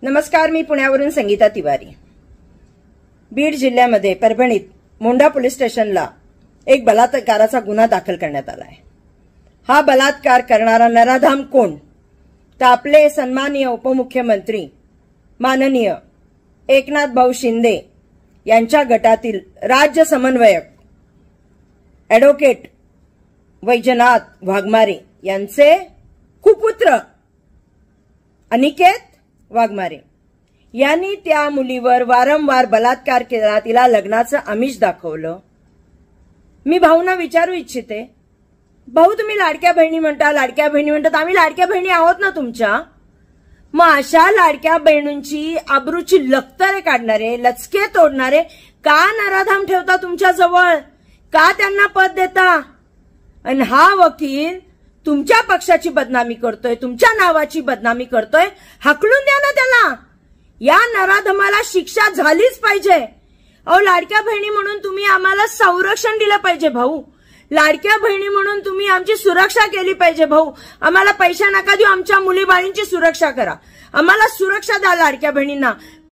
नमस्कार, मी पुण्यावरून संगीता तिवारी। बीड जिल्ह्यामध्ये परभणीत मोंढा पोलीस स्टेशनला एक बलात्काराचा गुन्हा दाखल करण्यात आला आहे। हा बलात्कार करणारा नराधाम कोण? तर आपले सन्माननीय उपमुख्यमंत्री माननीय एकनाथ भाऊ शिंदे यांच्या गटातील राज्य समन्वयक ॲडव्होकेट वैजनाथ वाघमारे यांचे कुपुत्र अनिकेत वाघमारे यांनी त्या मुलीवर वारंवार बलात्कार केला, तिला लग्नाचं आमिष दाखवलं। मी भाऊंना विचारू इच्छिते, भाऊ तुम्ही लाडक्या बहिणी म्हणता, लाडक्या बहिणी म्हणतात, आम्ही लाडक्या बहिणी आहोत ना तुमच्या। मग अशा लाडक्या बहिणींची आबरूची लक्तरे काढणारे, लचके तोडणारे का नराधाम ठेवता तुमच्या जवळ? का त्यांना पद देता? आणि हा वकील तुमच्या पक्षाची बदनामी करतोय, तुमच्या नावाची बदनामी करतोय, हाकलून द्या ना त्याला। या नराधमाला शिक्षा झालीच पाहिजे। अहो, लाडक्या बहिणी म्हणून तुम्ही आम्हाला संरक्षण दिलं पाहिजे भाऊ। लाडक्या बहिणी म्हणून तुम्ही आमची सुरक्षा केली पाहिजे भाऊ। आम्हाला पैसा नका देऊ, आमच्या मुली बाळींची सुरक्षा करा, आम्हाला सुरक्षा द्या लाडक्या बहिणींना।